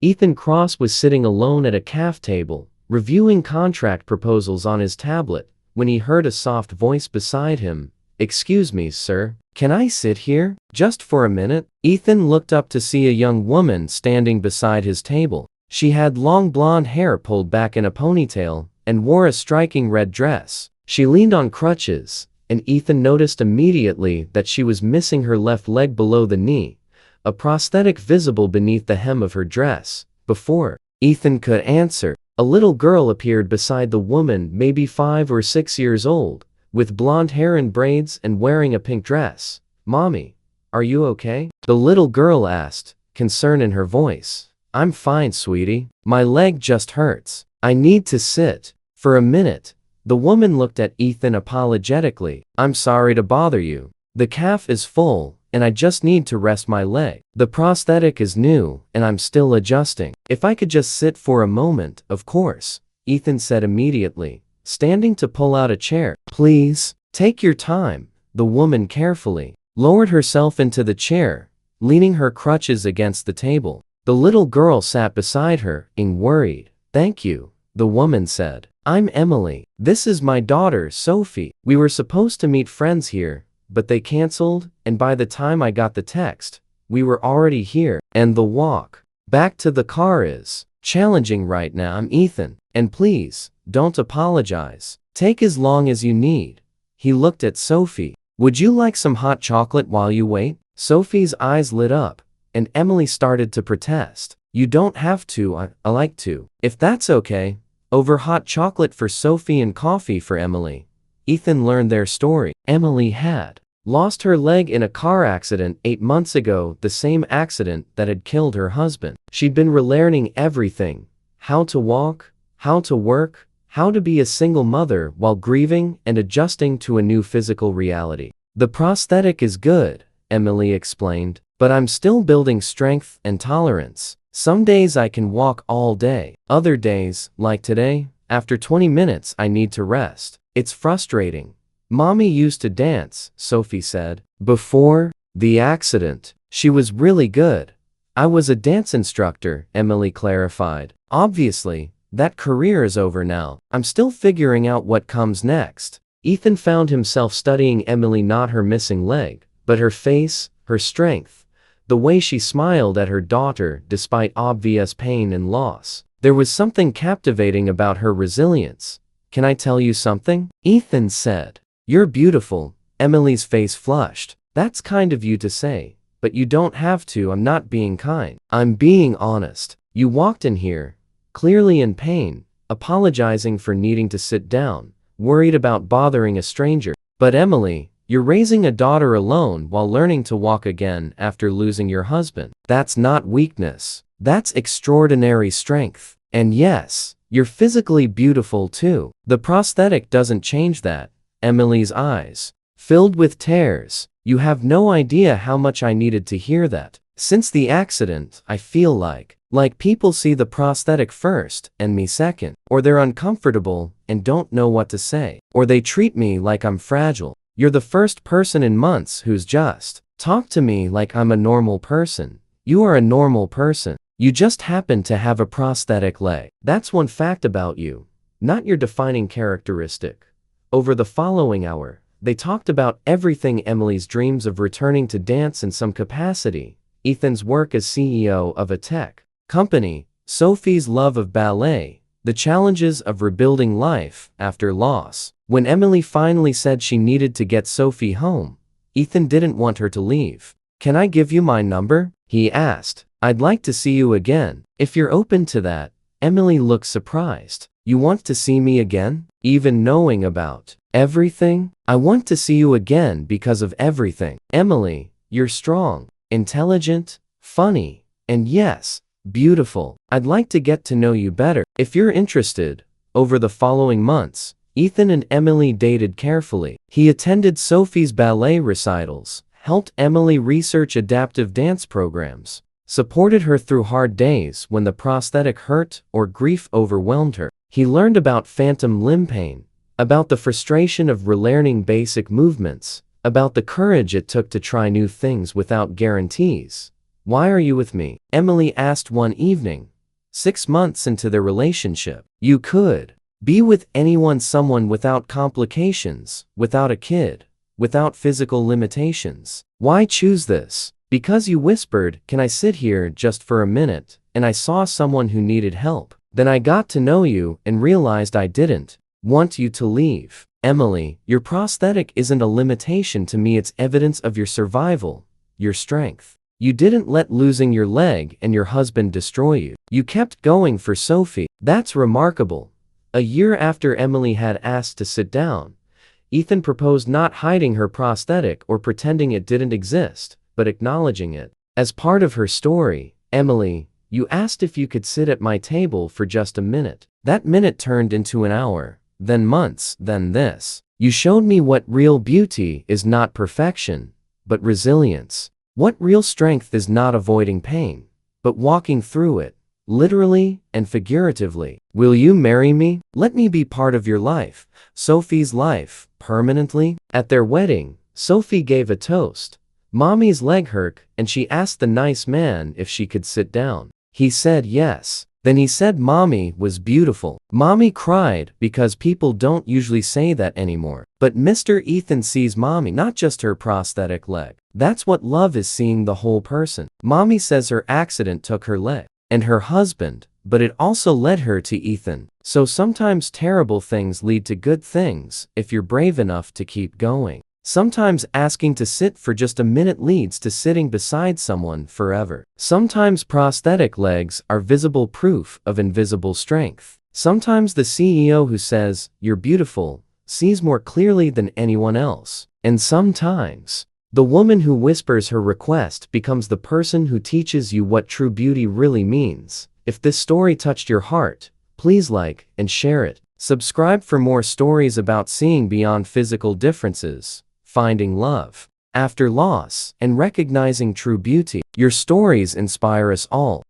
Ethan Cross was sitting alone at a cafe table, reviewing contract proposals on his tablet, when he heard a soft voice beside him. "Excuse me, sir. Can I sit here? Just for a minute?" Ethan looked up to see a young woman standing beside his table. She had long blonde hair pulled back in a ponytail and wore a striking red dress. She leaned on crutches, and Ethan noticed immediately that she was missing her left leg below the knee, a prosthetic visible beneath the hem of her dress. Before Ethan could answer, a little girl appeared beside the woman, maybe 5 or 6 years old, with blonde hair in braids and wearing a pink dress. "Mommy, are you okay?" the little girl asked, concern in her voice. "I'm fine, sweetie. My leg just hurts. I need to sit." For a minute, the woman looked at Ethan apologetically. "I'm sorry to bother you. The cafe is full, and I just need to rest my leg. The prosthetic is new, and I'm still adjusting. If I could just sit for a moment." "Of course," Ethan said immediately, standing to pull out a chair. "Please, take your time." The woman carefully lowered herself into the chair, leaning her crutches against the table. The little girl sat beside her, worried. "Thank you," the woman said. "I'm Emily. This is my daughter, Sophie. We were supposed to meet friends here, but they canceled, and by the time I got the text, we were already here. And the walk back to the car is challenging right now." "I'm Ethan, and please, don't apologize. Take as long as you need." He looked at Sophie. "Would you like some hot chocolate while you wait?" Sophie's eyes lit up, and Emily started to protest. "You don't have to. I like to. If that's okay." Over hot chocolate for Sophie and coffee for Emily, Ethan learned their story. Emily had lost her leg in a car accident 8 months ago, the same accident that had killed her husband. She'd been relearning everything: how to walk, how to work, how to be a single mother while grieving and adjusting to a new physical reality. "The prosthetic is good," Emily explained, "but I'm still building strength and tolerance. Some days I can walk all day. Other days, like today, after 20 minutes I need to rest. It's frustrating." "Mommy used to dance," Sophie said. "Before the accident, she was really good." "I was a dance instructor," Emily clarified. "Obviously, that career is over now. I'm still figuring out what comes next." Ethan found himself studying Emily, not her missing leg, but her face, her strength, the way she smiled at her daughter despite obvious pain and loss. There was something captivating about her resilience. "Can I tell you something?" Ethan said. "You're beautiful." Emily's face flushed. "That's kind of you to say, but you don't have to." "I'm not being kind. I'm being honest. You walked in here, clearly in pain, apologizing for needing to sit down, worried about bothering a stranger. But Emily, you're raising a daughter alone while learning to walk again after losing your husband. That's not weakness. That's extraordinary strength. And yes, you're physically beautiful too. The prosthetic doesn't change that." Emily's eyes filled with tears. "You have no idea how much I needed to hear that. Since the accident, I feel like people see the prosthetic first and me second. Or they're uncomfortable and don't know what to say. Or they treat me like I'm fragile. You're the first person in months who's just talked to me like I'm a normal person. You are a normal person. You just happen to have a prosthetic leg. That's one fact about you, not your defining characteristic." Over the following hour, they talked about everything: Emily's dreams of returning to dance in some capacity, Ethan's work as CEO of a tech company, Sophie's love of ballet, the challenges of rebuilding life after loss. When Emily finally said she needed to get Sophie home, Ethan didn't want her to leave. "Can I give you my number?" he asked. "I'd like to see you again, if you're open to that." Emily looked surprised. "You want to see me again? Even knowing about everything?" "I want to see you again because of everything. Emily, you're strong, intelligent, funny, and yes, beautiful. I'd like to get to know you better, if you're interested." Over the following months, Ethan and Emily dated carefully. He attended Sophie's ballet recitals, helped Emily research adaptive dance programs, supported her through hard days when the prosthetic hurt or grief overwhelmed her. He learned about phantom limb pain, about the frustration of relearning basic movements, about the courage it took to try new things without guarantees, Why are you with me? Emily asked one evening. 6 months into their relationship. You could be with someone without complications, without a kid, without physical limitations. Why choose this? Because you whispered, "Can I sit here just for a minute?" And I saw someone who needed help. Then I got to know you and realized I didn't want you to leave. Emily, your prosthetic isn't a limitation to me, it's evidence of your survival, your strength. You didn't let losing your leg and your husband destroy you. You kept going for Sophie. That's remarkable. A year after Emily had asked to sit down, Ethan proposed, not hiding her prosthetic or pretending it didn't exist, but acknowledging it. As part of her story, Emily, you asked if you could sit at my table for just a minute. That minute turned into an hour, then months, then this. You showed me what real beauty is, not perfection, but resilience. What real strength is, not avoiding pain, but walking through it, literally and figuratively. Will you marry me? Let me be part of your life, Sophie's life, permanently. At their wedding, Sophie gave a toast. Mommy's leg hurt, and she asked the nice man if she could sit down. He said yes. Then he said Mommy was beautiful. Mommy cried because people don't usually say that anymore. But Mr. Ethan sees Mommy, not just her prosthetic leg. That's what love is, seeing the whole person. Mommy says her accident took her leg and her husband, but it also led her to Ethan. So sometimes terrible things lead to good things if you're brave enough to keep going. Sometimes asking to sit for just a minute leads to sitting beside someone forever. Sometimes prosthetic legs are visible proof of invisible strength. Sometimes the CEO who says, "You're beautiful," sees more clearly than anyone else. And sometimes the woman who whispers her request becomes the person who teaches you what true beauty really means. If this story touched your heart, please like and share it. Subscribe for more stories about seeing beyond physical differences, finding love after loss, and recognizing true beauty. Your stories inspire us all.